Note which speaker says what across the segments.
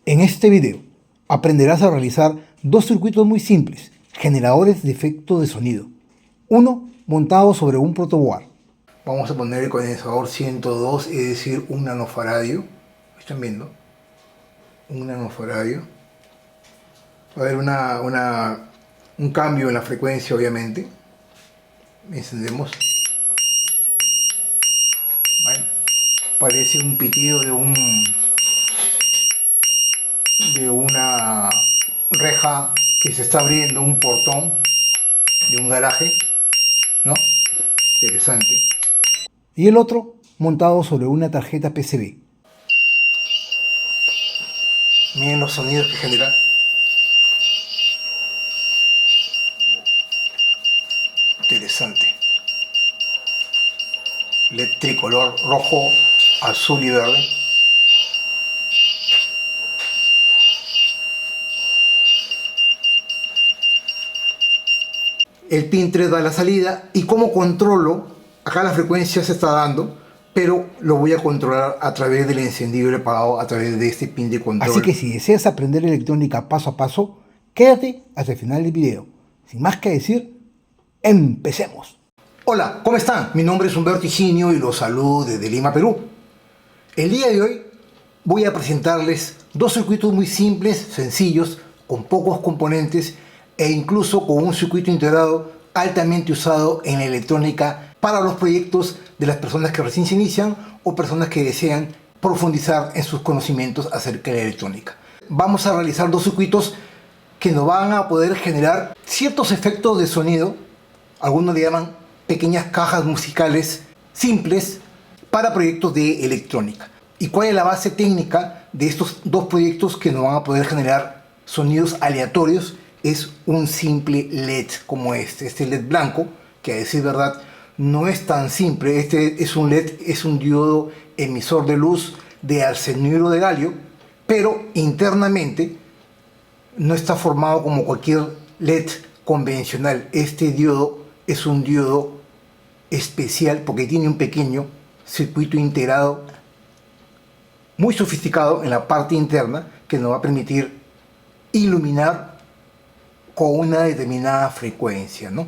Speaker 1: En este video aprenderás a realizar dos circuitos muy simples, generadores de efecto de sonido. Uno montado sobre un protoboard. Vamos a poner el condensador 102, es decir, un nanofaradio. ¿Están viendo? Un nanofaradio. Va a haber un cambio en la frecuencia, obviamente. Encendemos. Bueno, parece un pitido de una reja que se está abriendo, un portón de un garaje, ¿no? Interesante. Y el otro montado sobre una tarjeta PCB. Miren los sonidos que genera. Interesante. LED tricolor rojo, azul y verde. El pin 3 va a la salida. ¿Y cómo controlo? Acá la frecuencia se está dando, pero lo voy a controlar a través del encendido y el apagado a través de este pin de control. Así que si deseas aprender electrónica paso a paso, quédate hasta el final del video. Sin más que decir, ¡empecemos! Hola, ¿cómo están? Mi nombre es Humberto Higinio y los saludo desde Lima, Perú. El día de hoy voy a presentarles dos circuitos muy simples, sencillos, con pocos componentes e incluso con un circuito integrado altamente usado en la electrónica para los proyectos de las personas que recién se inician o personas que desean profundizar en sus conocimientos acerca de la electrónica. Vamos a realizar dos circuitos que nos van a poder generar ciertos efectos de sonido, algunos le llaman pequeñas cajas musicales simples para proyectos de electrónica. ¿Y cuál es la base técnica de estos dos proyectos que nos van a poder generar sonidos aleatorios? Es un simple LED como este LED blanco, que a decir verdad no es tan simple. Este es un LED, es un diodo emisor de luz de arsenuro de galio, pero internamente no está formado como cualquier LED convencional. Este diodo es un diodo especial porque tiene un pequeño circuito integrado muy sofisticado en la parte interna que nos va a permitir iluminar con una determinada frecuencia, ¿no?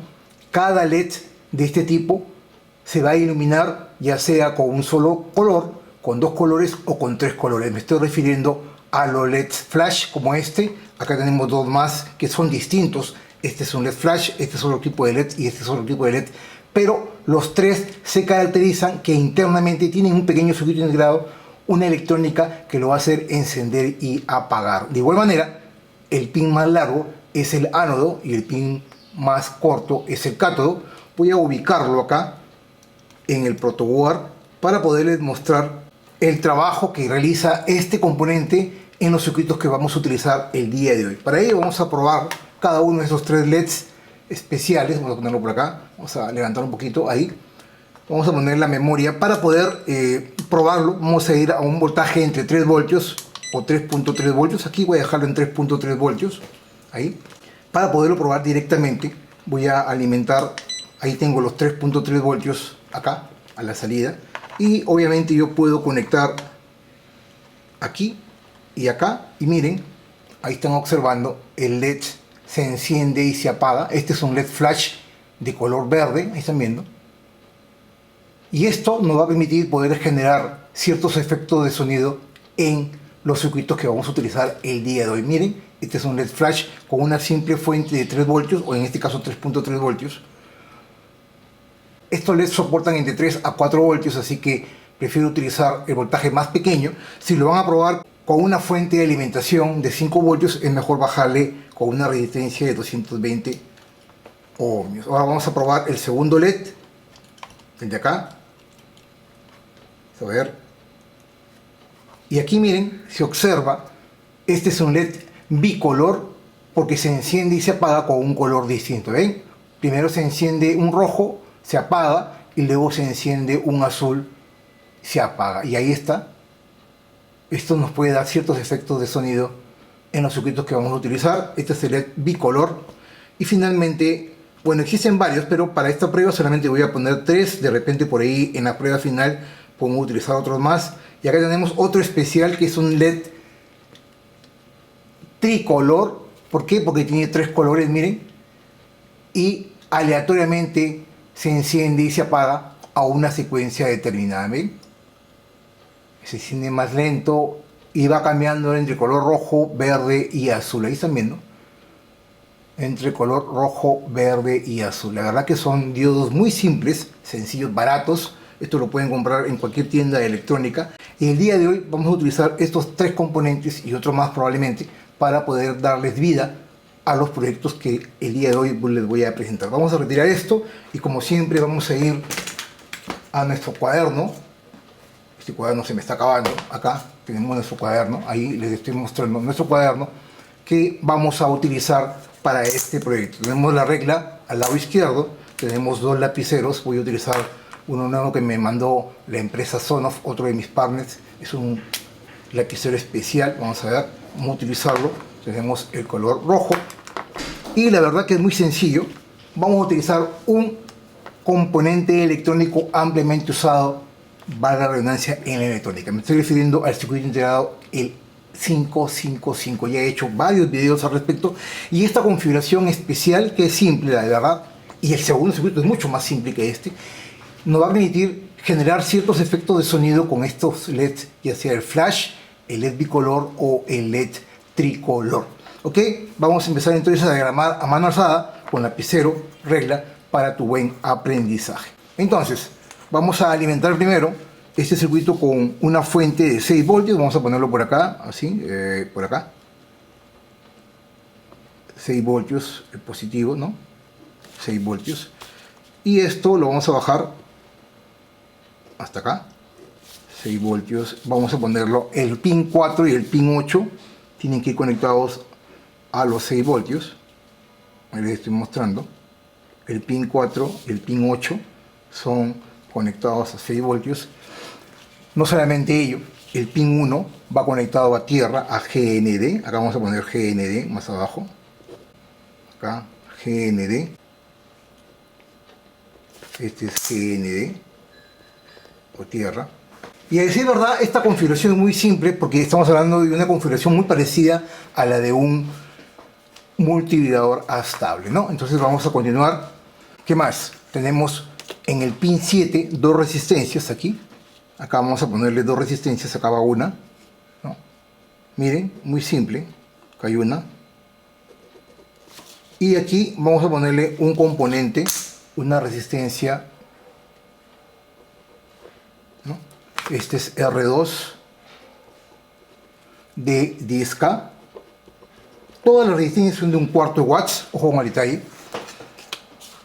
Speaker 1: Cada LED de este tipo se va a iluminar ya sea con un solo color, con dos colores o con tres colores. Me estoy refiriendo a los LEDs flash como este. Acá tenemos dos más que son distintos. Este es un LED flash, este es otro tipo de LED y este es otro tipo de LED. Pero los tres se caracterizan que internamente tienen un pequeño circuito integrado, una electrónica que lo va a hacer encender y apagar. De igual manera, el pin más largo es el ánodo y el pin más corto es el cátodo. Voy a ubicarlo acá en el protoboard para poderles mostrar el trabajo que realiza este componente en los circuitos que vamos a utilizar el día de hoy. Para ello vamos a probar cada uno de esos tres LEDs especiales. Vamos a ponerlo por acá, vamos a levantar un poquito ahí. Vamos a poner la memoria para poder probarlo. Vamos a ir a un voltaje entre 3 voltios o 3.3 voltios. Aquí voy a dejarlo en 3.3 voltios. Ahí. Para poderlo probar directamente voy a alimentar, ahí tengo los 3.3 voltios acá a la salida, y obviamente yo puedo conectar aquí y acá, y miren, ahí están observando el LED se enciende y se apaga. Este es un LED flash de color verde, ahí están viendo, y esto nos va a permitir poder generar ciertos efectos de sonido en los circuitos que vamos a utilizar el día de hoy. Miren, este es un LED flash con una simple fuente de 3 voltios, o en este caso 3.3 voltios. Estos LEDs soportan entre 3 a 4 voltios, así que prefiero utilizar el voltaje más pequeño. Si lo van a probar con una fuente de alimentación de 5 voltios, es mejor bajarle con una resistencia de 220 ohmios. Ahora vamos a probar el segundo LED, el de acá. A ver. Y aquí miren, se observa, este es un LED bicolor porque se enciende y se apaga con un color distinto. ¿Ven? Primero se enciende un rojo, se apaga, y luego se enciende un azul, se apaga. Y ahí está. Esto nos puede dar ciertos efectos de sonido en los circuitos que vamos a utilizar. Este es el LED bicolor. Y finalmente, bueno, existen varios, pero para esta prueba solamente voy a poner 3. De repente por ahí en la prueba final podemos utilizar otros más. Y acá tenemos otro especial que es un LED tricolor. ¿Por qué? Porque tiene 3 colores, miren, y aleatoriamente se enciende y se apaga a una secuencia determinada. ¿Ven? Se enciende más lento y va cambiando entre color rojo, verde y azul. Ahí están viendo, entre color rojo, verde y azul. La verdad que son diodos muy simples, sencillos, baratos. Esto lo pueden comprar en cualquier tienda de electrónica. Y el día de hoy vamos a utilizar estos 3 componentes y otros más probablemente para poder darles vida a los proyectos que el día de hoy les voy a presentar. Vamos a retirar esto y como siempre vamos a ir a nuestro cuaderno. Este cuaderno se me está acabando. Acá tenemos nuestro cuaderno. Ahí les estoy mostrando nuestro cuaderno que vamos a utilizar para este proyecto. Tenemos la regla al lado izquierdo. Tenemos 2 lapiceros. Voy a utilizar uno nuevo que me mandó la empresa Sonoff, otro de mis partners. Es un lapicero especial. Vamos a ver cómo utilizarlo. Tenemos el color rojo. Y la verdad que es muy sencillo. Vamos a utilizar un componente electrónico ampliamente usado, valga la redundancia, en la electrónica. Me estoy refiriendo al circuito integrado, el 555. Ya he hecho varios videos al respecto. Y esta configuración especial, que es simple, la verdad, y el segundo circuito es mucho más simple que este, nos va a permitir generar ciertos efectos de sonido con estos LEDs, ya sea el flash, el LED bicolor o el LED tricolor. Ok, vamos a empezar entonces a diagramar a mano alzada con lapicero, regla, para tu buen aprendizaje. Entonces, vamos a alimentar primero este circuito con una fuente de 6 voltios. Vamos a ponerlo por acá, así, por acá. 6 voltios, el positivo, ¿no? 6 voltios. Y esto lo vamos a bajar hasta acá. 6 voltios. Vamos a ponerlo, el pin 4 y el pin 8 tienen que ir conectados a los 6 voltios. Ahí les estoy mostrando. El pin 4 y el pin 8 son conectados a 6 voltios. No solamente ello, el pin 1 va conectado a tierra, a GND. Acá vamos a poner GND más abajo. Acá, GND. Este es GND o tierra. Y a decir verdad, esta configuración es muy simple porque estamos hablando de una configuración muy parecida a la de un multivibrador estable, ¿no? Entonces vamos a continuar. ¿Qué más? Tenemos en el pin 7 2 resistencias aquí. Acá vamos a ponerle 2 resistencias, acá va una, ¿no? Miren, muy simple. Acá hay una. Y aquí vamos a ponerle un componente, una resistencia, ¿no? Este es R2 de 10K. Todas las resistencias son de 1/4 watts. Ojo con el detalle.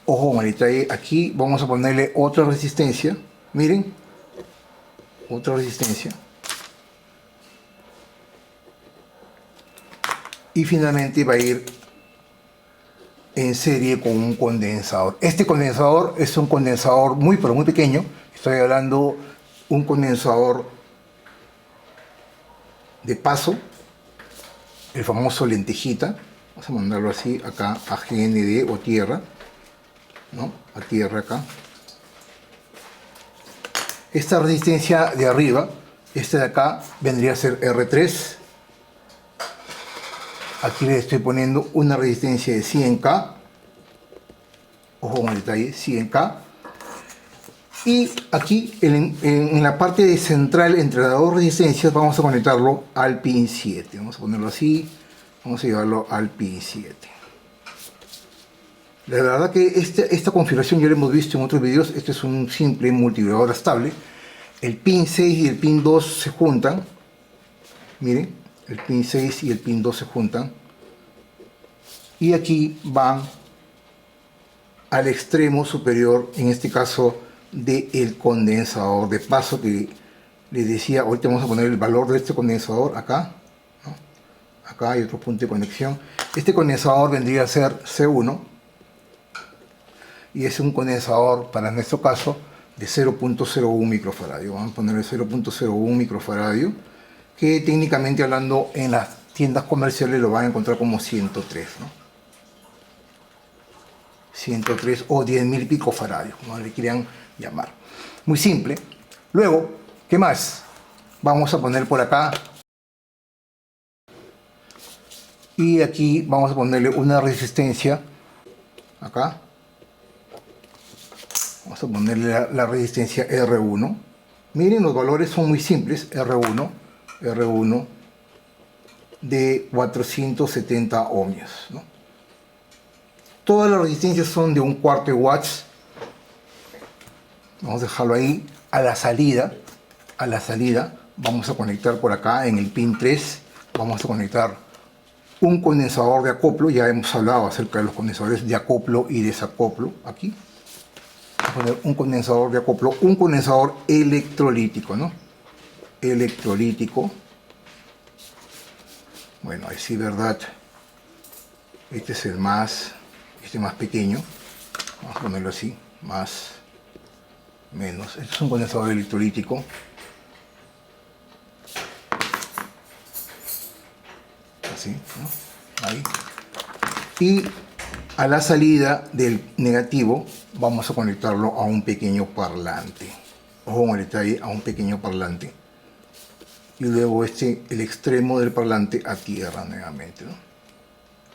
Speaker 1: Ojo con el detalle. Aquí vamos a ponerle otra resistencia. Miren. Otra resistencia. Y finalmente va a ir en serie con un condensador. Este condensador es un condensador muy pero muy pequeño. Estoy hablando un condensador de paso, el famoso lentejita. Vamos a mandarlo así acá a GND o tierra, ¿no? A tierra acá. Esta resistencia de arriba, esta de acá, vendría a ser R3. Aquí le estoy poniendo una resistencia de 100K. Ojo con el detalle, 100K. Y aquí en la parte central entre las 2 resistencias vamos a conectarlo al pin 7. Vamos a ponerlo así. Vamos a llevarlo al pin 7. La verdad que esta configuración ya la hemos visto en otros videos. Este es un simple multivibrador estable. El pin 6 y el pin 2 se juntan. Miren, el pin 6 y el pin 2 se juntan. Y aquí van al extremo superior, en este caso, del condensador de paso que les decía. Ahorita vamos a poner el valor de este condensador acá, ¿no? Acá hay otro punto de conexión. Este condensador vendría a ser C1 y es un condensador, para nuestro caso, de 0.01 microfaradio. Vamos a ponerle 0.01 microfaradio, que técnicamente hablando en las tiendas comerciales lo van a encontrar como 103, ¿no? 103 o 10.000 picofaradios, como le quieran llamar. Muy simple. Luego, ¿qué más? Vamos a poner por acá Y aquí vamos a ponerle una resistencia, acá. Vamos a ponerle la resistencia R1. Miren, los valores son muy simples. R1 de 470 ohmios, ¿no? Todas las resistencias son de 1/4 de watts. Vamos a dejarlo ahí. A la salida vamos a conectar por acá en el pin 3. Vamos a conectar un condensador de acoplo. Ya hemos hablado acerca de los condensadores de acoplo y desacoplo. Aquí vamos a poner un condensador de acoplo, un condensador electrolítico, ¿no? Electrolítico. Bueno, ahí sí, ¿verdad? Este es el más pequeño. Vamos a ponerlo así, más, menos. Este es un condensador electrolítico. Así, ¿no? Ahí. Y a la salida del negativo vamos a conectarlo a un pequeño parlante. Ojo con el detalle, a un pequeño parlante. Y luego el extremo del parlante a tierra nuevamente, ¿no?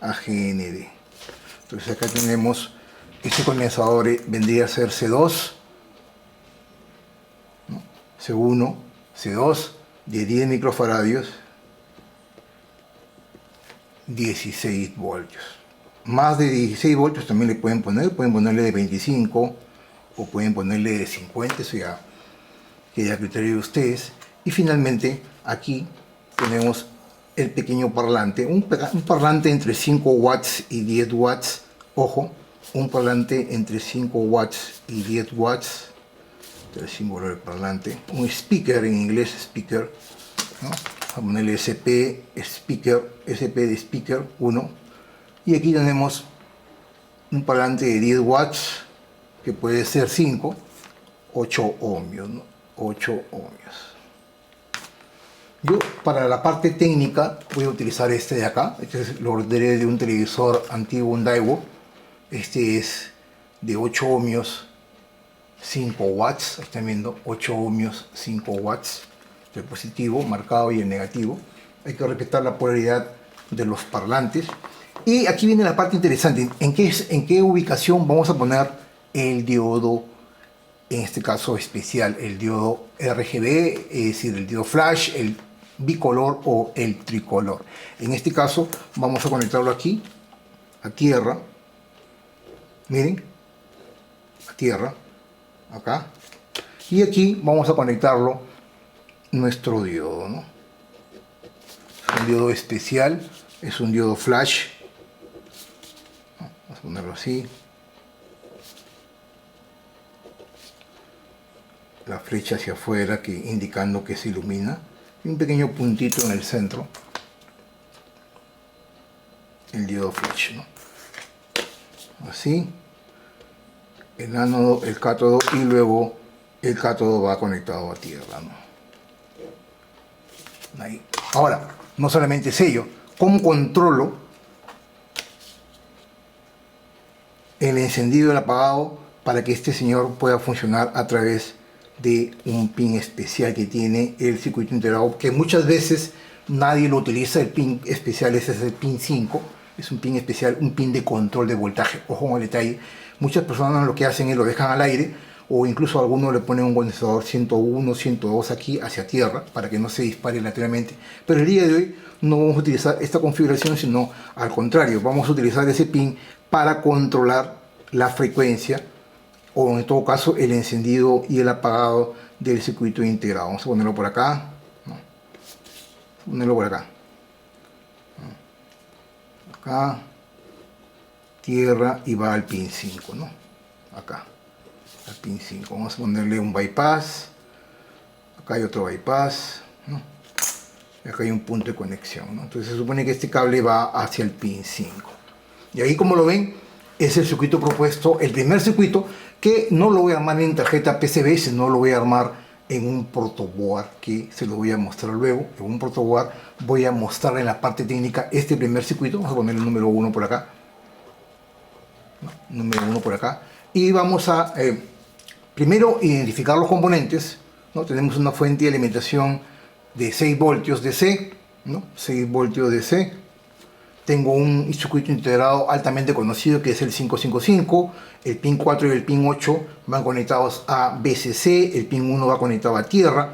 Speaker 1: A GND. Entonces acá tenemos este condensador, vendría a ser C2, ¿no? C1, C2 de 10 microfaradios, 16 voltios. Más de 16 voltios también le pueden ponerle de 25 o pueden ponerle de 50, eso ya queda a criterio de ustedes. Y finalmente aquí tenemos el pequeño parlante, un parlante entre 5 watts y 10 watts, ojo, un parlante entre 5 watts y 10 watts, el símbolo del parlante, un speaker, en inglés speaker, ¿no? Vamos a ponerle SP, speaker, SP de speaker 1, y aquí tenemos un parlante de 10 watts, que puede ser 5, 8 ohmios, ¿no? 8 ohmios. Yo para la parte técnica voy a utilizar este de acá. Este lo ordené de un televisor antiguo, un Daiwo. Este es de 8 ohmios, 5 watts. Están viendo 8 ohmios, 5 watts. El positivo marcado y el negativo. Hay que respetar la polaridad de los parlantes. Y aquí viene la parte interesante. ¿En qué ubicación vamos a poner el diodo? En este caso especial, el diodo RGB, es decir, el diodo flash, el bicolor o el tricolor. En este caso vamos a conectarlo aquí a tierra. Miren, a tierra, acá, y aquí vamos a conectarlo nuestro diodo, ¿no? Es un diodo especial, es un diodo flash. Vamos a ponerlo así. La flecha hacia afuera indicando que se ilumina, y un pequeño puntito en el centro, el diodo flash, ¿no? Así, el ánodo, el cátodo, y luego el cátodo va conectado a tierra, ¿no? Ahí. Ahora, no solamente es ello, ¿cómo controlo el encendido y el apagado para que este señor pueda funcionar a través de un pin especial que tiene el circuito integrado, que muchas veces nadie lo utiliza? El pin especial ese es el pin 5, es un pin especial, un pin de control de voltaje. Ojo con el detalle, muchas personas lo que hacen es lo dejan al aire, o incluso algunos le ponen un condensador 101, 102 aquí hacia tierra para que no se dispare lateralmente. Pero el día de hoy no vamos a utilizar esta configuración, sino al contrario, vamos a utilizar ese pin para controlar la frecuencia, o en todo caso el encendido y el apagado del circuito integrado. Vamos a ponerlo por acá, ¿no? Ponerlo por acá, acá, tierra, y va al pin 5, ¿no? Acá, al pin 5. Vamos a ponerle un bypass, acá hay otro bypass, ¿no? Y acá hay un punto de conexión, ¿no? Entonces se supone que este cable va hacia el pin 5. Y ahí, como lo ven, es el circuito propuesto, el primer circuito, que no lo voy a armar en tarjeta PCB, sino lo voy a armar en un protoboard, que se lo voy a mostrar luego. En un protoboard voy a mostrar en la parte técnica este primer circuito. Vamos a poner el número 1 por acá, ¿no? Número 1 por acá, y vamos a primero identificar los componentes, ¿no? Tenemos una fuente de alimentación de 6 voltios DC, ¿no? 6 voltios DC. tengo un circuito integrado altamente conocido que es el 555, el pin 4 y el pin 8 van conectados a VCC, el pin 1 va conectado a tierra.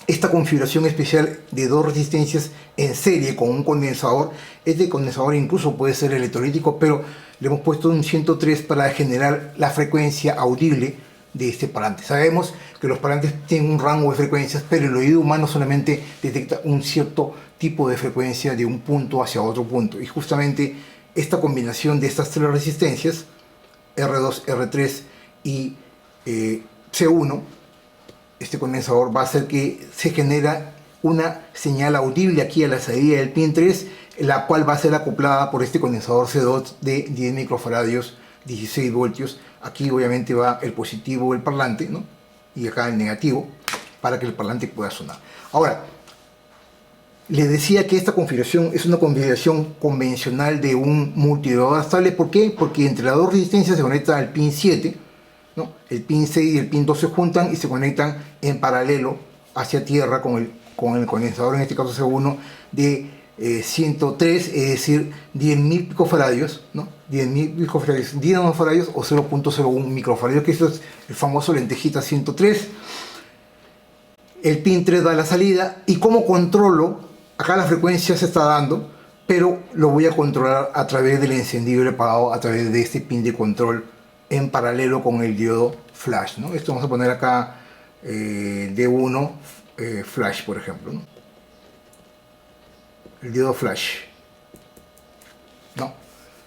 Speaker 1: Esta configuración especial de dos resistencias en serie con un condensador, este condensador incluso puede ser electrolítico, pero le hemos puesto un 103 para generar la frecuencia audible de este parlante. Sabemos que los parlantes tienen un rango de frecuencias, pero el oído humano solamente detecta un cierto tipo de frecuencia de un punto hacia otro punto, y justamente esta combinación de estas tres resistencias, R2, R3 y C1, este condensador va a hacer que se genera una señal audible aquí a la salida del pin 3, la cual va a ser acoplada por este condensador C2 de 10 microfaradios, 16 voltios. Aquí obviamente va el positivo del parlante, ¿no? Y acá el negativo, para que el parlante pueda sonar. Ahora, les decía que esta configuración es una configuración convencional de un multidiodo estable. ¿Por qué? Porque entre las dos resistencias se conecta al pin 7, ¿no? El pin 6 y el pin 2 se juntan y se conectan en paralelo hacia tierra con el condensador, en este caso C1, de 103, es decir, 10.000 picofaradios, ¿no? 10.000 picofaradios, 10 nanofaradios o 0.01 microfaradios, que eso es el famoso lentejita 103. El pin 3 da la salida, y como controlo, acá la frecuencia se está dando, pero lo voy a controlar a través del encendido y el apagado, a través de este pin de control en paralelo con el diodo flash, ¿no? Esto vamos a poner acá D1 flash, por ejemplo, ¿no? El diodo flash, ¿no?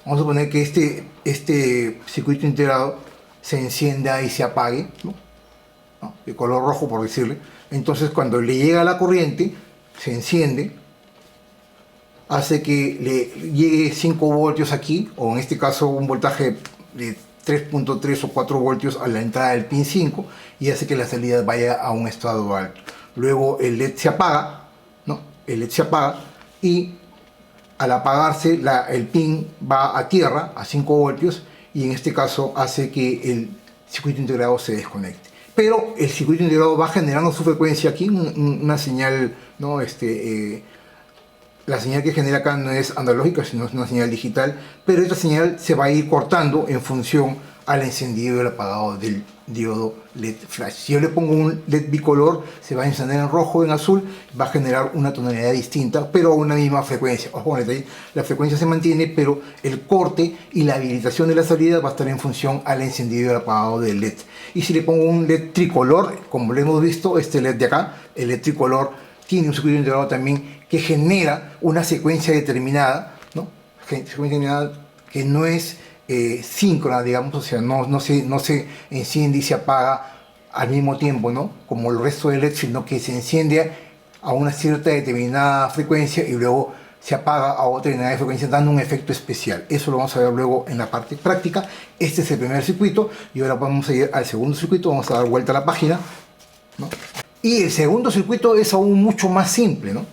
Speaker 1: Vamos a poner que este circuito integrado se encienda y se apague, ¿no? De color rojo, por decirle. Entonces, cuando le llega la corriente, se enciende, hace que le llegue 5 voltios aquí, o en este caso un voltaje de 3.3 o 4 voltios a la entrada del pin 5, y hace que la salida vaya a un estado alto. Luego el LED se apaga, ¿no? El LED se apaga, y al apagarse el pin va a tierra a 5 voltios, y en este caso hace que el circuito integrado se desconecte. Pero el circuito integrado va generando su frecuencia aquí, una señal, ¿no? La señal que genera acá no es analógica, sino es una señal digital, pero esta señal se va a ir cortando en función al encendido y al apagado del diodo LED flash. Si yo le pongo un LED bicolor, se va a encender en rojo o en azul, va a generar una tonalidad distinta, pero a una misma frecuencia. Ojo, la frecuencia se mantiene, pero el corte y la habilitación de la salida va a estar en función al encendido y al apagado del LED. Y si le pongo un LED tricolor, como lo hemos visto, este LED de acá, el LED tricolor, tiene un circuito integrado también que genera una secuencia determinada, ¿no? Secuencia determinada que no es síncrona, digamos, o sea, no se enciende y se apaga al mismo tiempo, ¿no? Como el resto del LED, sino que se enciende a una cierta determinada frecuencia y luego se apaga a otra determinada frecuencia, dando un efecto especial. Eso lo vamos a ver luego en la parte práctica. Este es el primer circuito, y ahora vamos a ir al segundo circuito. Vamos a dar vuelta a la página, ¿no? Y el segundo circuito es aún mucho más simple, ¿no?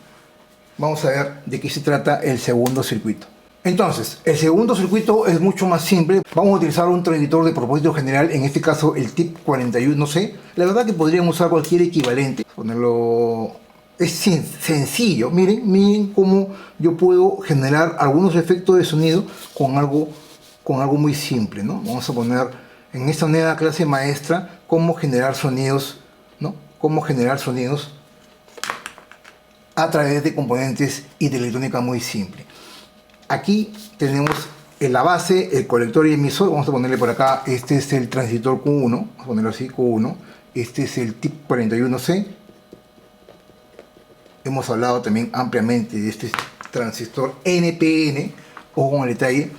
Speaker 1: Vamos a ver de qué se trata el segundo circuito. Entonces, el segundo circuito es mucho más simple. Vamos a utilizar un transistor de propósito general, en este caso el TIP 41C. La verdad que podríamos usar cualquier equivalente. Ponerlo... Es sencillo. Miren cómo yo puedo generar algunos efectos de sonido con algo muy simple, ¿no? Vamos a poner en esta nueva clase maestra cómo generar sonidos, ¿no? Cómo generar sonidos a través de componentes y de electrónica muy simple. Aquí tenemos en la base el colector y emisor. Vamos a ponerle por acá, este es el transistor Q1, vamos a ponerlo así, Q1. Este es el TIP 41C. Hemos hablado también ampliamente de este transistor NPN, ojo con el detalle.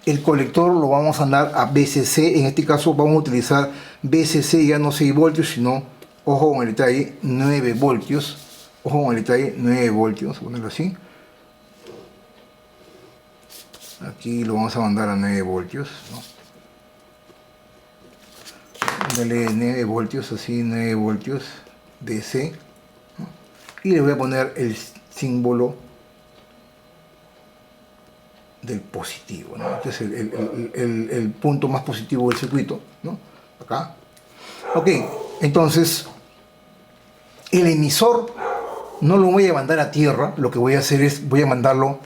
Speaker 1: El colector lo vamos a andar a VCC, en este caso vamos a utilizar VCC, ya no 6 voltios, sino, ojo con el detalle, 9 voltios. Ojo con el detalle, 9 voltios, vamos a ponerlo así. Aquí lo vamos a mandar a 9 voltios, ¿no? Dale 9 voltios, así, 9 voltios DC, ¿no? Y le voy a poner el símbolo del positivo, ¿no? Este es el punto más positivo del circuito, ¿no? Acá. Ok, entonces el emisor no lo voy a mandar a tierra, lo que voy a hacer es, voy a mandarlo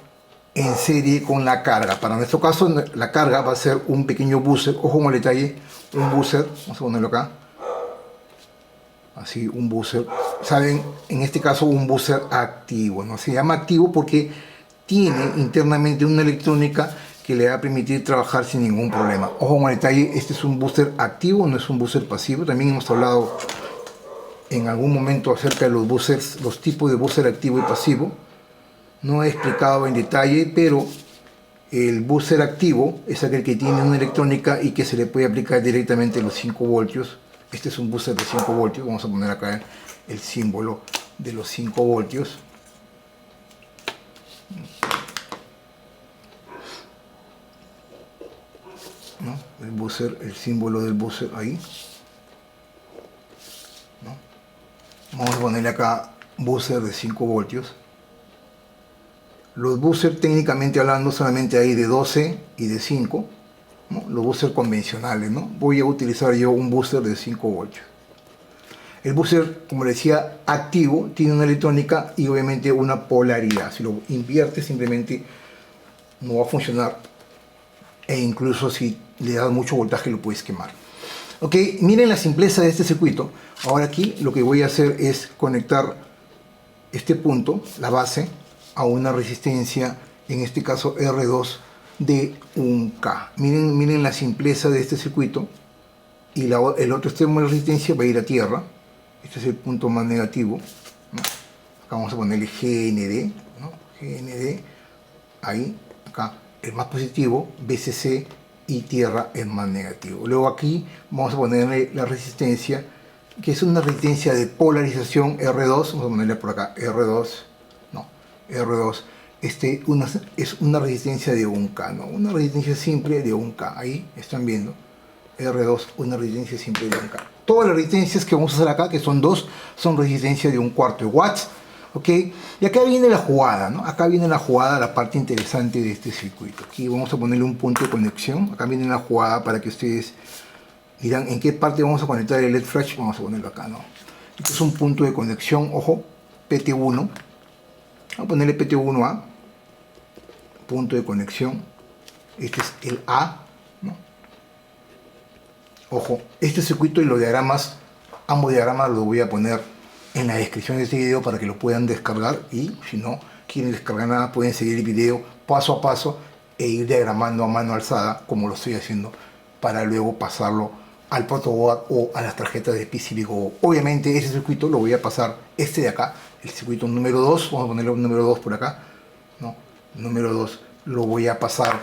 Speaker 1: en serie con la carga. Para nuestro caso, la carga va a ser un pequeño buzzer, ojo con el detalle, un buzzer, vamos a ponerlo acá, así, un buzzer, saben, en este caso un buzzer activo, ¿no? Se llama activo porque tiene internamente una electrónica que le va a permitir trabajar sin ningún problema. Ojo con el detalle, este es un buzzer activo, no es un buzzer pasivo. También hemos hablado en algún momento acerca de los buzzers, los tipos de buzzer activo y pasivo. No he explicado en detalle, pero el buzzer activo es aquel que tiene una electrónica y que se le puede aplicar directamente los 5 voltios. Este es un buzzer de 5 voltios. Vamos a poner acá el símbolo de los 5 voltios. ¿No? El buzzer, el símbolo del buzzer ahí. ¿No? Vamos a ponerle acá buzzer de 5 voltios. Los buzzers técnicamente hablando solamente hay de 12 y de 5, ¿no? Los buzzers convencionales, ¿no? Voy a utilizar yo un buzzer de 5 voltios. El buzzer, como decía, activo, tiene una electrónica y obviamente una polaridad. Si lo inviertes simplemente no va a funcionar, e incluso si le das mucho voltaje lo puedes quemar. Ok, miren la simpleza de este circuito. Ahora aquí lo que voy a hacer es conectar este punto, la base, a una resistencia, en este caso R2 de 1K. Miren la simpleza de este circuito. Y el otro extremo de la resistencia va a ir a tierra. Este es el punto más negativo, ¿no? Acá vamos a ponerle GND, ¿no? GND, ahí, acá el más positivo, BCC, y tierra el más negativo. Luego aquí vamos a ponerle la resistencia, que es una resistencia de polarización R2, vamos a ponerle por acá R2, no, R2, es una resistencia de 1K, ¿no? Una resistencia simple de 1K, ahí están viendo, R2, una resistencia simple de 1K. Todas las resistencias que vamos a hacer acá, que son 2, son resistencia de 1/4 de watts, ¿ok? Y acá viene la jugada, ¿no? Acá viene la jugada, la parte interesante de este circuito. Aquí vamos a ponerle un punto de conexión, acá viene la jugada para que ustedes dirán en qué parte vamos a conectar el LED flash. Vamos a ponerlo acá, ¿no? Este es un punto de conexión, ojo, PT1. Vamos a ponerle PT1A, punto de conexión. Este es el A, ¿no? Ojo, este circuito y los diagramas, ambos diagramas los voy a poner en la descripción de este video para que lo puedan descargar, y si no quieren descargar nada pueden seguir el video paso a paso e ir diagramando a mano alzada como lo estoy haciendo, para luego pasarlo al protoboard o a las tarjetas de PCBGO. Obviamente ese circuito lo voy a pasar, este de acá, el circuito número 2, vamos a ponerle un número 2 por acá, ¿no? Número 2 lo voy a pasar,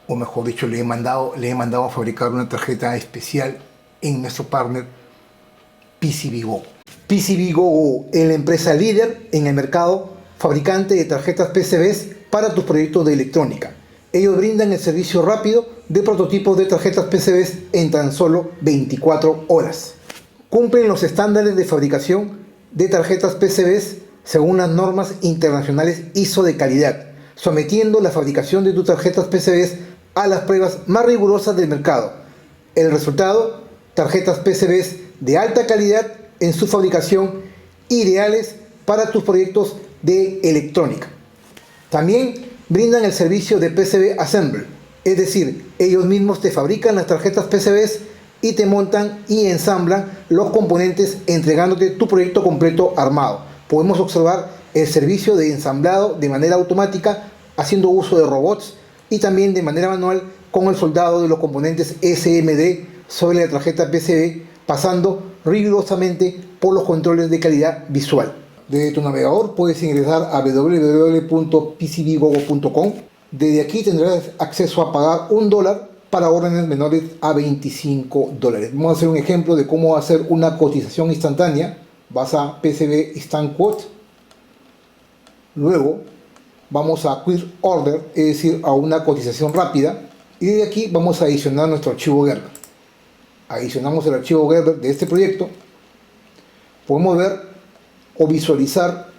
Speaker 1: o mejor dicho, le he mandado a fabricar una tarjeta especial en nuestro partner PCBGO. PCBGO es la empresa líder en el mercado fabricante de tarjetas PCBs para tus proyectos de electrónica. Ellos brindan el servicio rápido de prototipos de tarjetas PCBs en tan solo 24 horas. Cumplen los estándares de fabricación de tarjetas PCBs según las normas internacionales ISO de calidad, sometiendo la fabricación de tus tarjetas PCBs a las pruebas más rigurosas del mercado. El resultado, tarjetas PCBs de alta calidad en su fabricación, ideales para tus proyectos de electrónica. También brindan el servicio de PCB Assemble, es decir, ellos mismos te fabrican las tarjetas PCBs y te montan y ensamblan los componentes entregándote tu proyecto completo armado. Podemos observar el servicio de ensamblado de manera automática haciendo uso de robots y también de manera manual con el soldado de los componentes SMD sobre la tarjeta PCB, pasando rigurosamente por los controles de calidad visual. Desde tu navegador puedes ingresar a www.pcbgogo.com. Desde aquí tendrás acceso a pagar $1 para órdenes menores a $25. Vamos a hacer un ejemplo de cómo hacer una cotización instantánea. Vas a PCB Instant Quote. Luego vamos a Quick Order, es decir, a una cotización rápida. Y desde aquí vamos a adicionar nuestro archivo Gerber. Adicionamos el archivo Gerber de este proyecto. Podemos ver o visualizar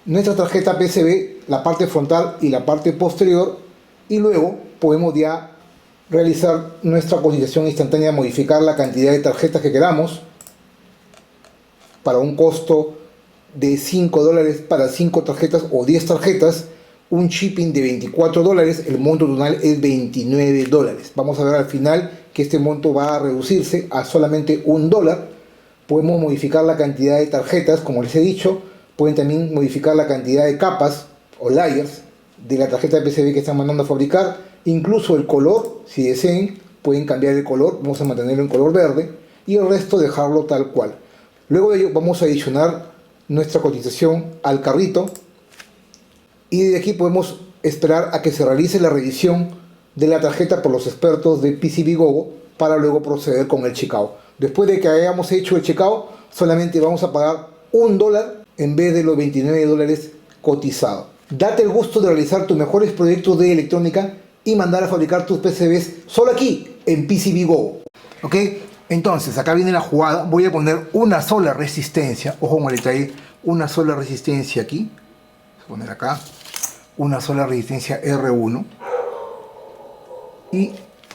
Speaker 1: nuestra tarjeta PCB, la parte frontal y la parte posterior, y luego podemos ya realizar nuestra cotización instantánea, modificar la cantidad de tarjetas que queramos para un costo de $5 para 5 tarjetas o 10 tarjetas, un shipping de $24, el monto total es $29. Vamos a ver al final que este monto va a reducirse a solamente $1. Podemos modificar la cantidad de tarjetas, como les he dicho. Pueden también modificar la cantidad de capas o layers de la tarjeta de PCB que están mandando a fabricar. Incluso el color, si deseen, pueden cambiar el color. Vamos a mantenerlo en color verde y el resto dejarlo tal cual. Luego de ello vamos a adicionar nuestra cotización al carrito y de aquí podemos esperar a que se realice la revisión de la tarjeta por los expertos de PCBGoGo para luego proceder con el checkout. Después de que hayamos hecho el checkout, solamente vamos a pagar $1 en vez de los $29 cotizados. Date el gusto de realizar tus mejores proyectos de electrónica y mandar a fabricar tus PCBs solo aquí en PCBGoGo. ¿Ok? Entonces, acá viene la jugada. Voy a poner una sola resistencia. Ojo con el detalle. Una sola resistencia aquí. Voy a poner acá. Una sola resistencia R1. Y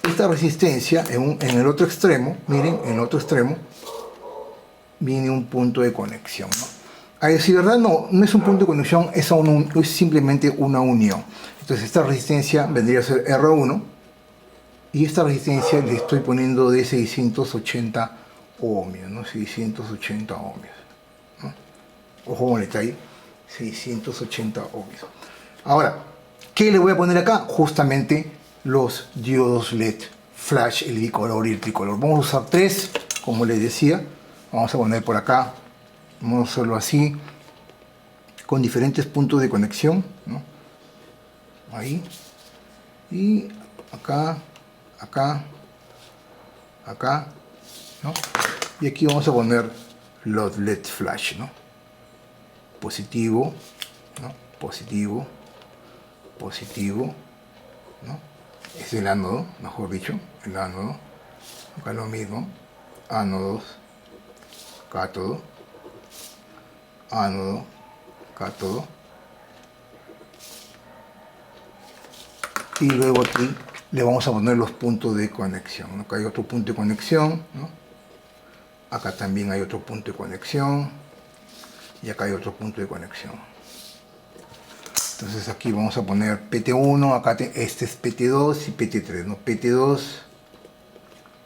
Speaker 1: esta resistencia en el otro extremo, miren, en el otro extremo, viene un punto de conexión, ¿no? A decir verdad, no es un punto de conexión, es simplemente una unión. Entonces esta resistencia vendría a ser R1 y esta resistencia le estoy poniendo de 680 ohmios, ¿no? 680 ohmios, ¿no? Ojo con el detalle, 680 ohmios. Ahora, ¿qué le voy a poner acá? Justamente los diodos LED flash, el bicolor y el tricolor. Vamos a usar 3, como les decía. Vamos a poner por acá, vamos a hacerlo así, con diferentes puntos de conexión, ¿no? Ahí, y acá, acá, acá, ¿no? Y aquí vamos a poner los LED flash, ¿no? Positivo, ¿no? Positivo, positivo, ¿no? Es el ánodo, mejor dicho, el ánodo. Acá lo mismo, ánodos, cátodo, ánodo, cátodo. Y luego aquí le vamos a poner los puntos de conexión, ¿no? Acá hay otro punto de conexión, ¿no? Acá también hay otro punto de conexión. Y acá hay otro punto de conexión. Entonces aquí vamos a poner PT1, acá este es PT2 y PT3, ¿no? PT2,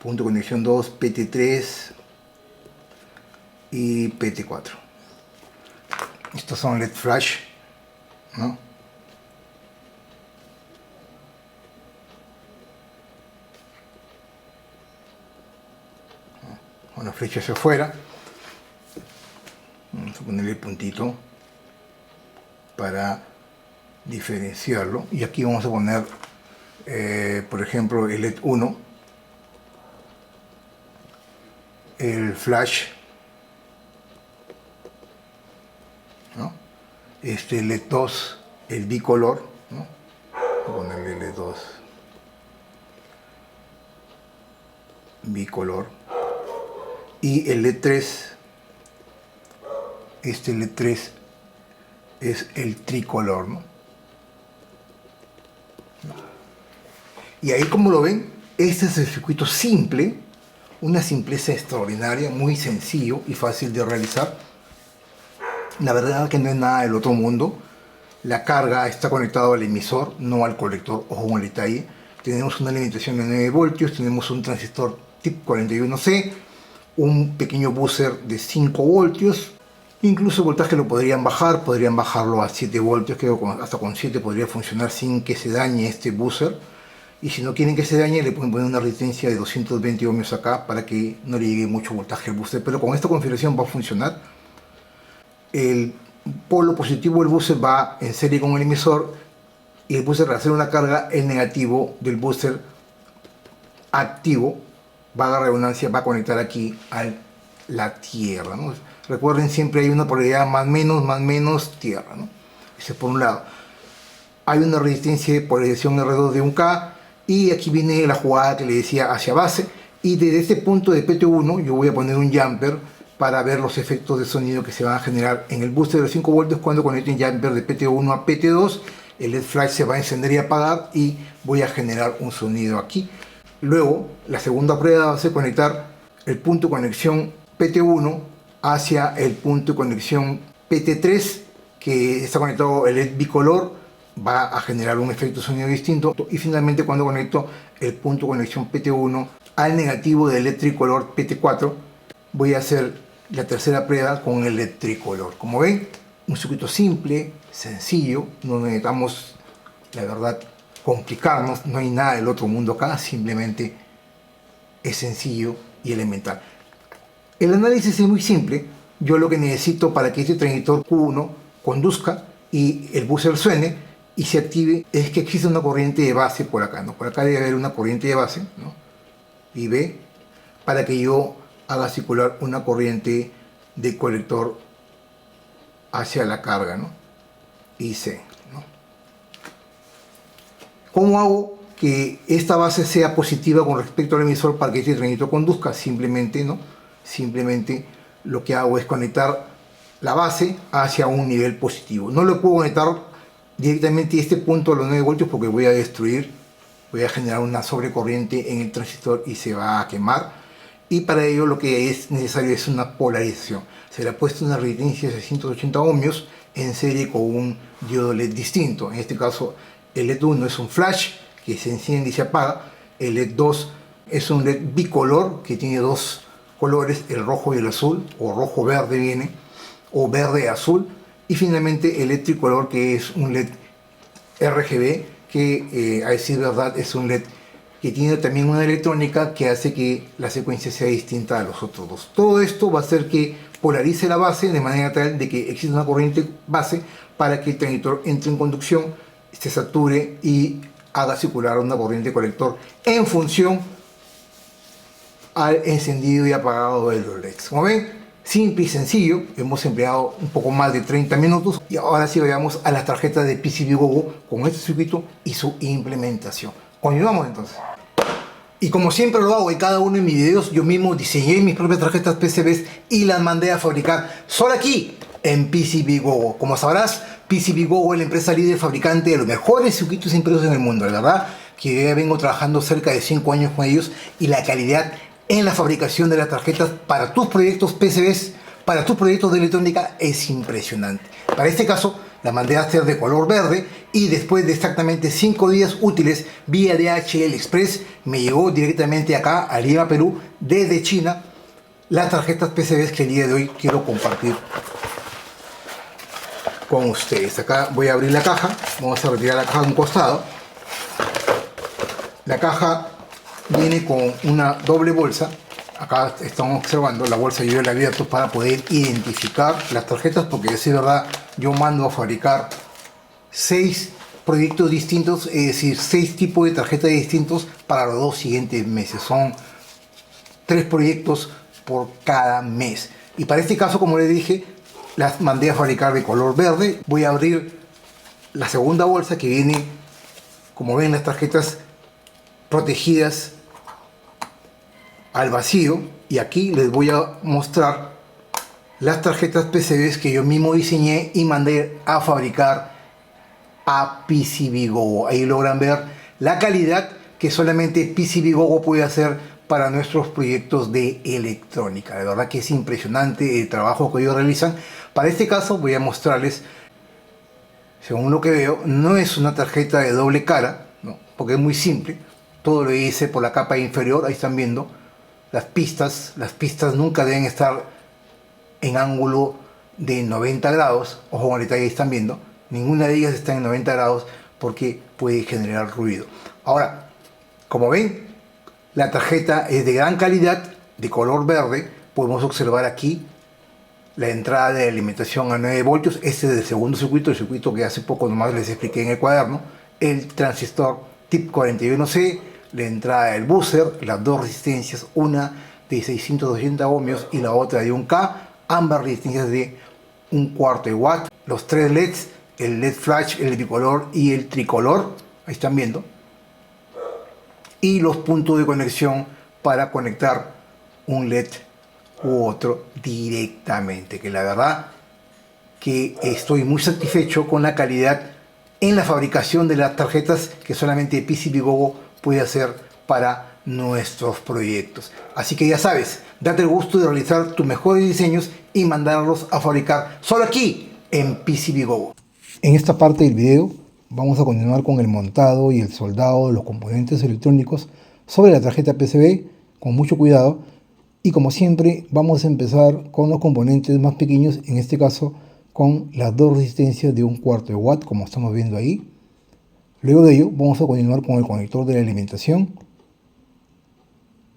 Speaker 1: punto de conexión 2, PT3 y PT4. Estos son LED flash, ¿no? Con la flecha hacia afuera. Vamos a ponerle el puntito para diferenciarlo. Y aquí vamos a poner, por ejemplo, el LED 1, el flash, ¿no? Este LED 2, el bicolor, ¿no? Voy a ponerle LED 2, bicolor. Y el LED 3, este LED 3 es el tricolor, ¿no? Y ahí, como lo ven, este es el circuito simple, una simpleza extraordinaria, muy sencillo y fácil de realizar. La verdad que no es nada del otro mundo. La carga está conectada al emisor, no al colector. Ojo con el detalle. Tenemos una alimentación de 9 voltios, tenemos un transistor TIP 41C, un pequeño buzzer de 5 voltios. Incluso el voltaje lo podrían bajarlo a 7 voltios, que hasta con 7 podría funcionar sin que se dañe este buzzer. Y si no quieren que se dañe, le pueden poner una resistencia de 220 ohmios acá para que no le llegue mucho voltaje al buzzer. Pero con esta configuración va a funcionar. El polo positivo del buzzer va en serie con el emisor y el buzzer, al hacer una carga, el negativo del buzzer activo, valga la redundancia, va a conectar aquí a la tierra, ¿no? Recuerden, siempre hay una polaridad más menos tierra, ¿no? Ese es por un lado. Hay una resistencia de polarización R2 de 1K. Y aquí viene la jugada que le decía hacia base. Y desde este punto de PT1 yo voy a poner un jumper para ver los efectos de sonido que se van a generar en el booster de 5 voltios cuando conecten jumper de PT1 a PT2. El LED flash se va a encender y apagar y voy a generar un sonido aquí. Luego, la segunda prueba va a ser conectar el punto de conexión PT1 hacia el punto de conexión PT3, que está conectado el LED bicolor. va a generar un efecto sonido distinto. Y finalmente, cuando conecto el punto de conexión PT1 al negativo del LED tricolor PT4, voy a hacer la tercera prueba con el LED tricolor. Como ven, un circuito simple, sencillo, no necesitamos, la verdad, complicarnos, no hay nada del otro mundo acá, simplemente es sencillo y elemental. El análisis es muy simple. Yo lo que necesito para que este transistor Q1 conduzca y el buzzer suene y se active es que exista una corriente de base por acá, ¿no? Por acá debe haber una corriente de base, ¿no? Y B, para que yo haga circular una corriente de colector hacia la carga, ¿no? Y C, ¿no? ¿Cómo hago que esta base sea positiva con respecto al emisor para que este transistor conduzca? Simplemente, ¿no? Simplemente lo que hago es conectar la base hacia un nivel positivo. No le puedo conectar directamente este punto a los 9 voltios porque voy a generar una sobrecorriente en el transistor y se va a quemar. Y para ello lo que es necesario es una polarización. Se le ha puesto una resistencia de 680 ohmios en serie con un diodo LED distinto. En este caso el LED 1 es un flash que se enciende y se apaga. El LED 2 es un LED bicolor que tiene dos colores, el rojo y el azul, o rojo verde viene, o verde azul. Y finalmente el LED tricolor, que es un LED RGB, que a decir verdad es un LED que tiene también una electrónica que hace que la secuencia sea distinta a los otros dos. Todo esto va a hacer que polarice la base de manera tal de que exista una corriente base para que el transistor entre en conducción, se sature y haga circular una corriente colector en función al encendido y apagado de los LEDs. Como ven, simple y sencillo. Hemos empleado un poco más de 30 minutos y ahora sí vayamos a las tarjetas de PCBWOW con este circuito y su implementación. Continuamos entonces. Y como siempre lo hago en cada uno de mis videos, yo mismo diseñé mis propias tarjetas PCBs y las mandé a fabricar solo aquí en PCBWOW. Como sabrás, PCBWOW es la empresa líder fabricante de los mejores circuitos impresos en el mundo. La verdad que yo ya vengo trabajando cerca de 5 años con ellos y la calidad en la fabricación de las tarjetas para tus proyectos PCBs, para tus proyectos de electrónica es impresionante. Para este caso, la mandé a hacer de color verde y después de exactamente 5 días útiles vía DHL Express me llegó directamente acá a Lima, Perú, desde China, las tarjetas PCBs que el día de hoy quiero compartir con ustedes. Acá voy a abrir la caja, vamos a retirar la caja de un costado. La caja viene con una doble bolsa. Acá estamos observando la bolsa, yo la he abierto para poder identificar las tarjetas, porque es verdad, yo mando a fabricar 6 proyectos distintos, es decir, 6 tipos de tarjetas distintos para los 2 siguientes meses. Son 3 proyectos por cada mes. Y para este caso, como les dije, las mandé a fabricar de color verde. Voy a abrir la segunda bolsa que viene, como ven, las tarjetas protegidas al vacío, y aquí les voy a mostrar las tarjetas PCBs que yo mismo diseñé y mandé a fabricar a PCBWOW. Ahí logran ver la calidad que solamente PCBWOW puede hacer para nuestros proyectos de electrónica. De verdad que es impresionante el trabajo que ellos realizan. Para este caso voy a mostrarles, según lo que veo, no es una tarjeta de doble cara, ¿no? Porque es muy simple. Todo lo hice por la capa inferior. Ahí están viendo las pistas nunca deben estar en ángulo de 90 grados. Ojo con el detalle, ahí están viendo. Ninguna de ellas está en 90 grados porque puede generar ruido. Ahora, como ven, la tarjeta es de gran calidad, de color verde. Podemos observar aquí la entrada de alimentación a 9 voltios. Este es el segundo circuito, el circuito que hace poco nomás les expliqué en el cuaderno. El transistor TIP 41C, la entrada del buzzer, las dos resistencias, una de 680 ohmios y la otra de 1K, ambas resistencias de 1/4 de watt, los 3 LEDs, el LED flash, el bicolor y el tricolor, ahí están viendo, y los puntos de conexión para conectar un LED u otro directamente, que la verdad que estoy muy satisfecho con la calidad en la fabricación de las tarjetas que solamente PCBWOW puede hacer para nuestros proyectos. Así que ya sabes, date el gusto de realizar tus mejores diseños y mandarlos a fabricar solo aquí en PCBWOW. En esta parte del video vamos a continuar con el montado y el soldado de los componentes electrónicos sobre la tarjeta PCB con mucho cuidado. Y como siempre vamos a empezar con los componentes más pequeños, en este caso con las dos resistencias de 1/4 de watt, como estamos viendo ahí. Luego de ello vamos a continuar con el conector de la alimentación,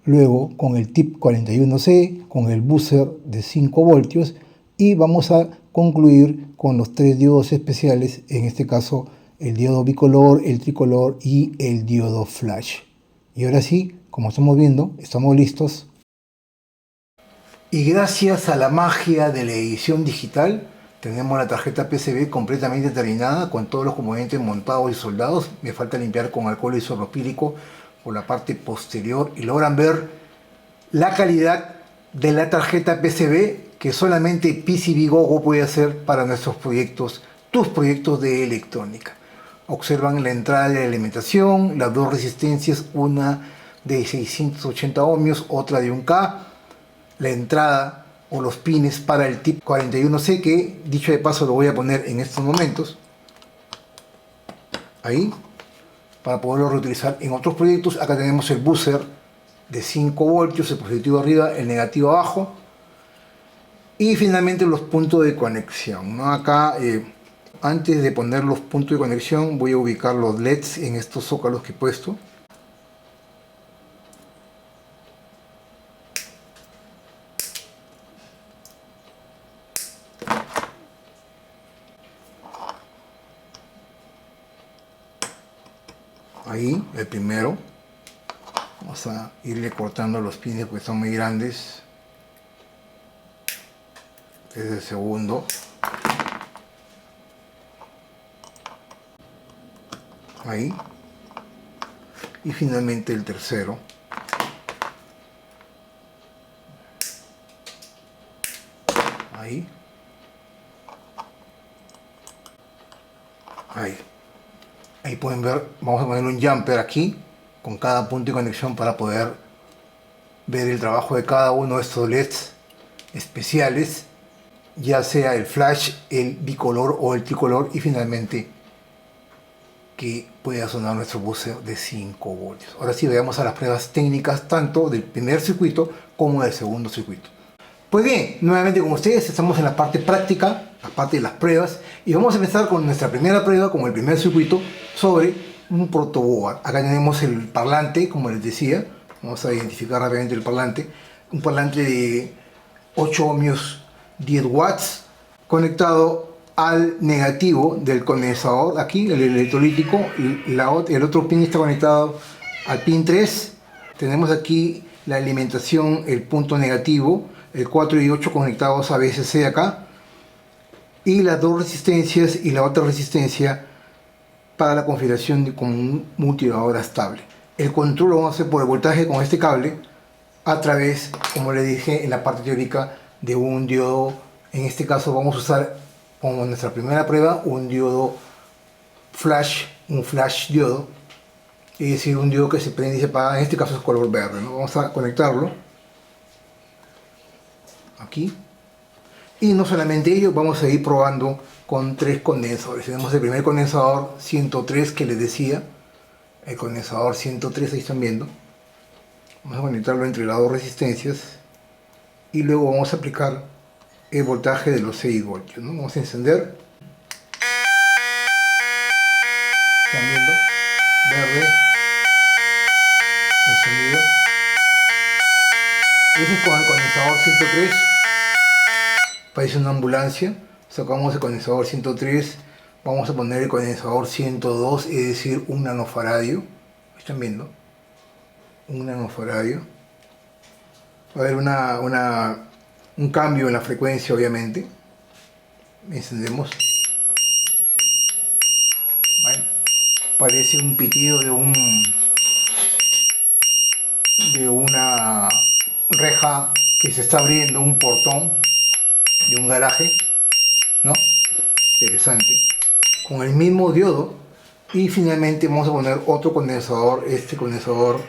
Speaker 1: luego con el tip 41C, con el buzzer de 5 voltios y vamos a concluir con los 3 diodos especiales, en este caso el diodo bicolor, el tricolor y el diodo flash. Y ahora sí, como estamos viendo, estamos listos. Y gracias a la magia de la edición digital, tenemos la tarjeta PCB completamente terminada con todos los componentes montados y soldados. Me falta limpiar con alcohol isopropílico por la parte posterior y logran ver la calidad de la tarjeta PCB que solamente PCBGoGo puede hacer para nuestros proyectos, tus proyectos de electrónica. Observan la entrada de la alimentación, las dos resistencias, una de 680 ohmios, otra de 1K, la entrada o los pines para el tip 41C, que dicho de paso lo voy a poner en estos momentos ahí para poderlo reutilizar en otros proyectos. Acá tenemos el buzzer de 5 voltios, el positivo arriba, el negativo abajo, y finalmente los puntos de conexión, ¿no? Acá antes de poner los puntos de conexión voy a ubicar los LEDs en estos zócalos que he puesto. Ahí, el primero. Vamos a irle cortando los pines porque son muy grandes. Este es el segundo. Ahí. Y finalmente el tercero. Ahí. Ahí. Ahí pueden ver, vamos a poner un jumper aquí con cada punto de conexión para poder ver el trabajo de cada uno de estos LEDs especiales, ya sea el flash, el bicolor o el tricolor, y finalmente que pueda sonar nuestro buzzer de 5 voltios. Ahora sí, veamos a las pruebas técnicas tanto del primer circuito como del segundo circuito. Pues bien, nuevamente con ustedes estamos en la parte práctica, la parte de las pruebas, y vamos a empezar con nuestra primera prueba, como el primer circuito, sobre un protoboard. Acá tenemos el parlante, como les decía, vamos a identificar rápidamente el parlante, un parlante de 8 ohmios, 10 watts, conectado al negativo del condensador, aquí el electrolítico, el otro pin está conectado al pin 3, tenemos aquí la alimentación, el punto negativo, el 4 y 8 conectados a VCC acá, y las dos resistencias y la otra resistencia para la configuración con un multivalor estable. El control lo vamos a hacer por el voltaje con este cable a través, como le dije en la parte teórica, de un diodo. En este caso vamos a usar como nuestra primera prueba un diodo flash, un flash diodo, es decir, un diodo que se prende y se apaga, en este caso es color verde, ¿no? Vamos a conectarlo aquí, y no solamente ello, vamos a ir probando con 3 condensadores. Tenemos el primer condensador 103 que les decía, el condensador 103, ahí están viendo. Vamos a conectarlo entre las dos resistencias y luego vamos a aplicar el voltaje de los 6 voltios, ¿no? Vamos a encender, están viendo, verde el sonido. Ese es con el condensador 103. Parece una ambulancia. Sacamos el condensador 103, vamos a poner el condensador 102, es decir, un nanofaradio. ¿Están viendo? Un nanofaradio. Va a haber un cambio en la frecuencia, obviamente. Encendemos. Bueno, parece un pitido de una reja que se está abriendo, un portón de un garaje, ¿no? Interesante. Con el mismo diodo. Y finalmente vamos a poner otro condensador. Este condensador,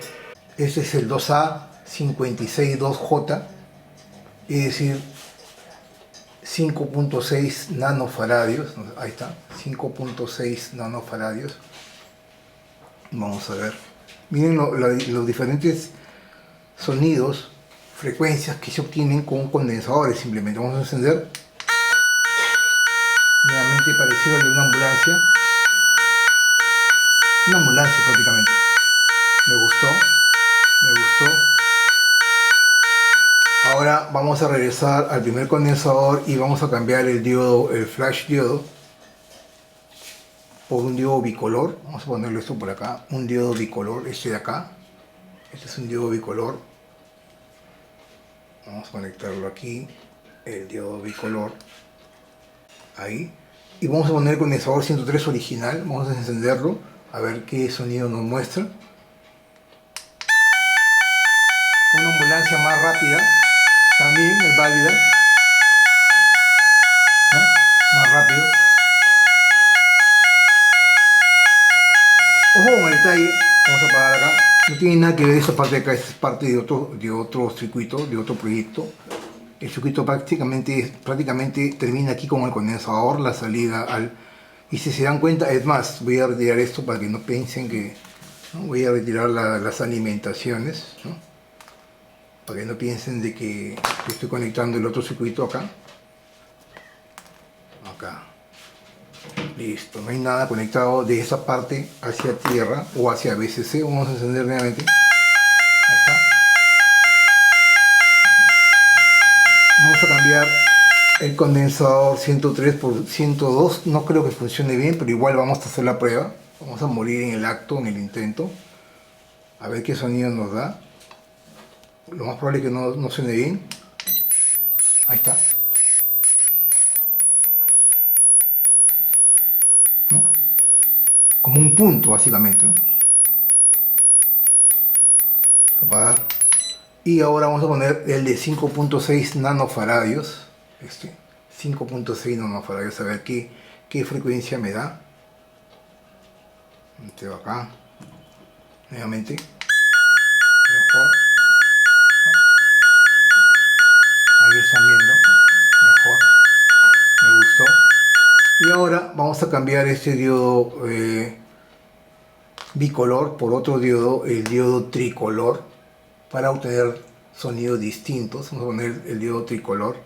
Speaker 1: este es el 2A562J, es decir, 5.6 nanofaradios, ahí está, 5.6 nanofaradios. Vamos a ver, miren los diferentes sonidos, frecuencias que se obtienen con condensadores. Simplemente vamos a encender, nuevamente parecido al de una ambulancia prácticamente. Me gustó. Ahora vamos a regresar al primer condensador y vamos a cambiar el diodo, el flash diodo, por un diodo bicolor. Vamos a ponerlo esto por acá, un diodo bicolor, este de acá. Este es un diodo bicolor. Vamos a conectarlo aquí, el diodo bicolor, ahí. Y vamos a poner el condensador 103 original, vamos a encenderlo, a ver qué sonido nos muestra. Una ambulancia más rápida, también es válida, ¿no? Más rápido. Ojo con el detalle, vamos a apagar acá. No tiene nada que ver esa parte de acá, esta es parte de otro circuito, de otro proyecto. El circuito prácticamente termina aquí con el condensador, la salida al... Y si se dan cuenta, es más, voy a retirar esto para que no piensen que... ¿no? Voy a retirar las alimentaciones, ¿no? Para que no piensen de que estoy conectando el otro circuito acá. Acá. Listo, no hay nada conectado de esa parte hacia tierra o hacia BCC. Vamos a encender nuevamente. Ahí está. Vamos a cambiar el condensador 103 por 102. No creo que funcione bien, pero igual vamos a hacer la prueba. Vamos a morir en el acto, en el intento. A ver qué sonido nos da. Lo más probable es que no suene bien. Ahí está. ¿No? Como un punto, básicamente, ¿no? Apagar. Y ahora vamos a poner el de 5.6 nanofaradios. 5.6 nanofaradios, a ver qué frecuencia me da. Este va acá. Nuevamente. Mejor. Ahí están viendo. Mejor. Me gustó. Y ahora vamos a cambiar este diodo bicolor por otro diodo, el diodo tricolor, para obtener sonidos distintos. Vamos a poner el diodo tricolor.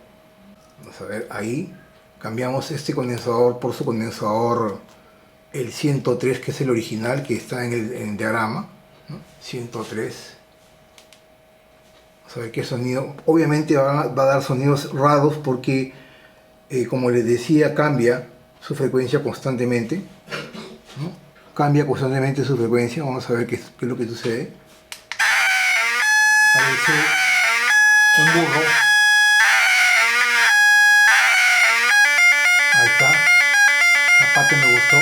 Speaker 1: Vamos a ver, ahí cambiamos este condensador por su condensador, el 103, que es el original, que está en el diagrama, ¿no? 103. Vamos a ver qué sonido. Obviamente va a dar sonidos raros porque, como les decía, cambia su frecuencia constantemente, ¿no? Cambia constantemente su frecuencia. Vamos a ver qué es lo que sucede. Parece un burro. Ahí está. La parte me gustó.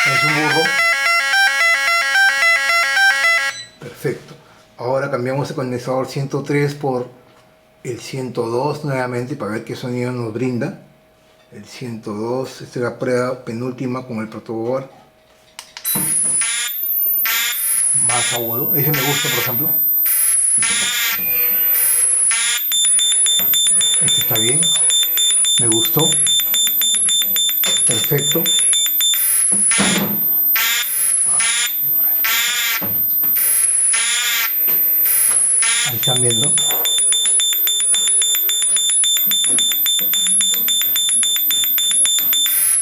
Speaker 1: Es un burro. Perfecto. Ahora cambiamos el condensador 103 por el 102 nuevamente para ver qué sonido nos brinda. El 102, esta es la prueba penúltima con el protoboard. Más agudo, ese me gusta, por ejemplo. Este está bien, me gustó. Perfecto. Ahí están viendo.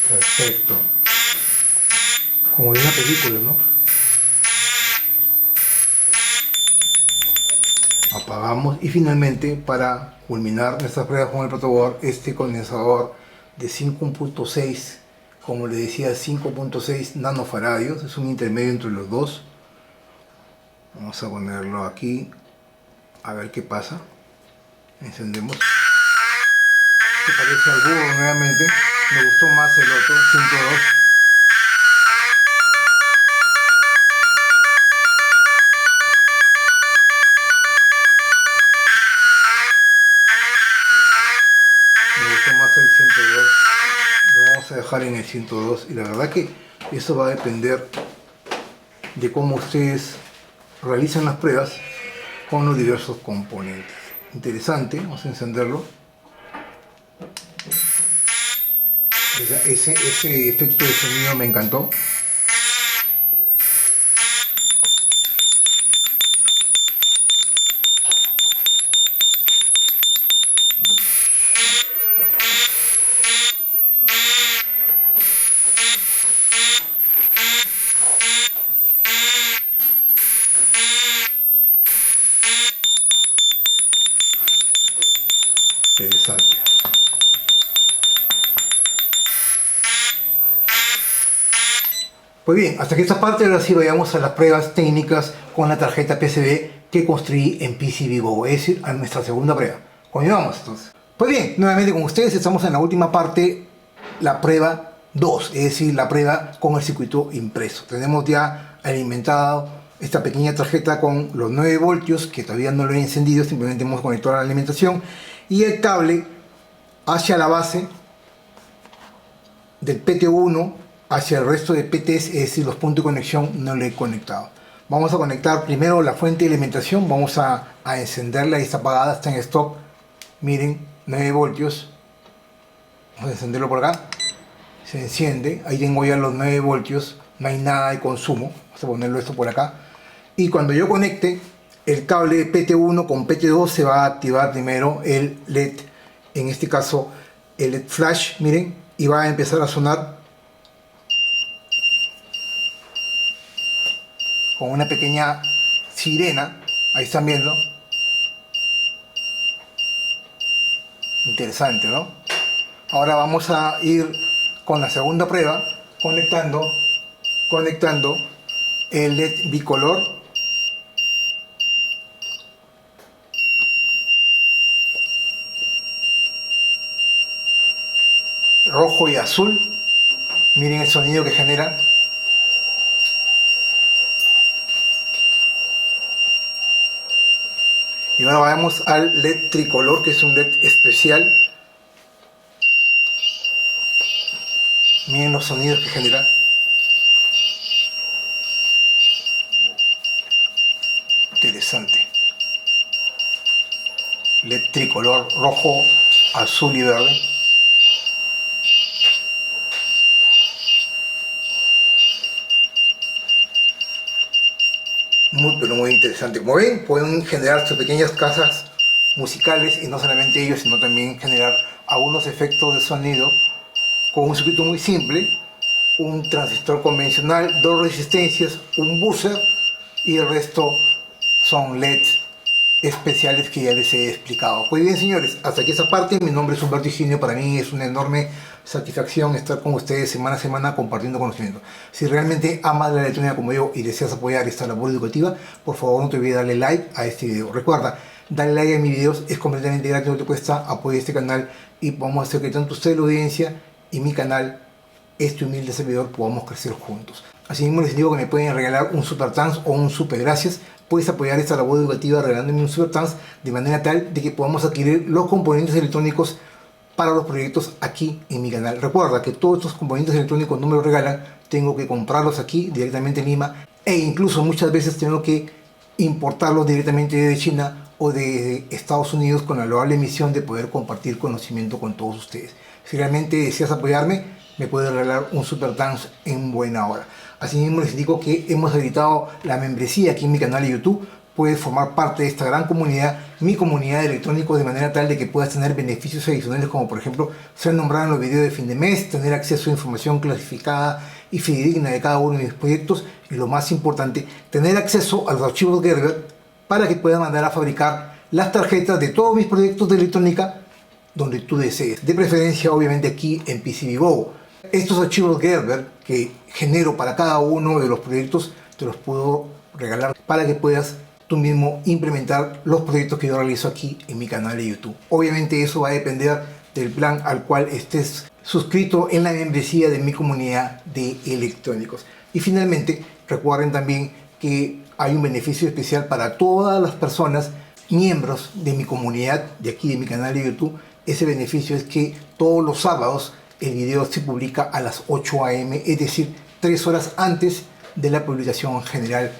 Speaker 1: Perfecto. Como en una película, ¿no? Apagamos y finalmente, para culminar nuestras pruebas con el protoboard, este condensador de 5.6, como le decía, 5.6 nanofaradios, es un intermedio entre los dos. Vamos a ponerlo aquí, a ver qué pasa. Encendemos. Se parece al burro nuevamente. Me gustó más el otro, 102. Me gustó más el 102. Lo vamos a dejar en el 102. Y la verdad que eso va a depender de cómo ustedes realizan las pruebas con los diversos componentes. Interesante, vamos a encenderlo. Ese efecto de sonido me encantó. Interesante. Pues bien, hasta que esta parte, ahora sí vayamos a las pruebas técnicas con la tarjeta PCB que construí en PCBWay, es decir, a nuestra segunda prueba. Continuamos entonces. Pues bien, nuevamente con ustedes estamos en la última parte, la prueba 2, es decir, la prueba con el circuito impreso. Tenemos ya alimentado esta pequeña tarjeta con los 9 voltios, que todavía no lo he encendido, simplemente hemos conectado a la alimentación, y el cable hacia la base del PT1 hacia el resto de PTs, es decir, los puntos de conexión no lo he conectado. Vamos a conectar primero la fuente de alimentación, vamos a encenderla, y está apagada, está en stop. Miren, 9 voltios. Vamos a encenderlo por acá. Se enciende, ahí tengo ya los 9 voltios, no hay nada de consumo. Vamos a ponerlo esto por acá. Y cuando yo conecte el cable de PT1 con PT2 se va a activar primero el LED, en este caso el LED flash, miren, y va a empezar a sonar con una pequeña sirena, ahí están viendo. Interesante, ¿no? Ahora vamos a ir con la segunda prueba, conectando el LED bicolor. Rojo y azul. Miren el sonido que genera. Y ahora vamos al LED tricolor, que es un LED especial. Miren los sonidos que genera. Interesante. LED tricolor rojo, azul y verde. Pero muy interesante. Como ven, pueden generar sus pequeñas casas musicales, y no solamente ellos, sino también generar algunos efectos de sonido con un circuito muy simple, un transistor convencional, 2 resistencias, un buzzer, y el resto son LEDs especiales que ya les he explicado. Pues bien, señores, hasta aquí esa parte. Mi nombre es Humberto Higinio. Para mí es una enorme satisfacción estar con ustedes semana a semana compartiendo conocimiento. Si realmente amas la electrónica como yo y deseas apoyar esta labor educativa, por favor no te olvides darle like a este video. Recuerda, darle like a mis videos es completamente gratis, no te cuesta. Apoya este canal y vamos a hacer que tanto usted, la audiencia, y mi canal, este humilde servidor, podamos crecer juntos. Asimismo les digo que me pueden regalar un super thanks o un super gracias. Puedes apoyar esta labor educativa regalándome un super thanks, de manera tal de que podamos adquirir los componentes electrónicos para los proyectos aquí en mi canal. Recuerda que todos estos componentes electrónicos no me los regalan, tengo que comprarlos aquí directamente en Lima, e incluso muchas veces tengo que importarlos directamente de China o de Estados Unidos, con la loable misión de poder compartir conocimiento con todos ustedes. Si realmente deseas apoyarme, me puedes regalar un super thanks en buena hora. Asimismo les digo que hemos habilitado la membresía aquí en mi canal de YouTube. Puedes formar parte de esta gran comunidad, mi comunidad de electrónicos, de manera tal de que puedas tener beneficios adicionales, como por ejemplo ser nombrado en los videos de fin de mes, tener acceso a información clasificada y fidedigna de cada uno de mis proyectos, y lo más importante, tener acceso a los archivos Gerber para que puedas mandar a fabricar las tarjetas de todos mis proyectos de electrónica donde tú desees, de preferencia obviamente aquí en PCBWay. Estos archivos Gerber que genero para cada uno de los proyectos te los puedo regalar para que puedas tú mismo implementar los proyectos que yo realizo aquí en mi canal de YouTube. Obviamente eso va a depender del plan al cual estés suscrito en la membresía de mi comunidad de electrónicos. Y finalmente, recuerden también que hay un beneficio especial para todas las personas miembros de mi comunidad de aquí de mi canal de YouTube. Ese beneficio es que todos los sábados el video se publica a las 8 AM, es decir, 3 horas antes de la publicación general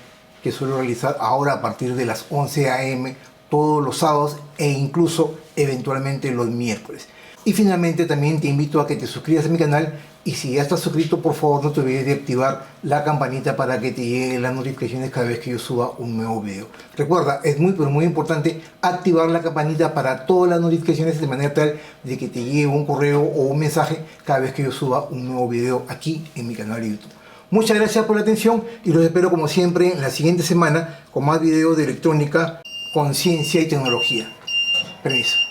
Speaker 1: que suelo realizar ahora a partir de las 11 a.m. todos los sábados e incluso eventualmente los miércoles. Y finalmente también te invito a que te suscribas a mi canal, y si ya estás suscrito, por favor no te olvides de activar la campanita para que te lleguen las notificaciones cada vez que yo suba un nuevo video. Recuerda, es muy pero muy importante activar la campanita para todas las notificaciones, de manera tal de que te llegue un correo o un mensaje cada vez que yo suba un nuevo video aquí en mi canal de YouTube. Muchas gracias por la atención y los espero como siempre en la siguiente semana con más videos de electrónica, conciencia y tecnología. Permiso.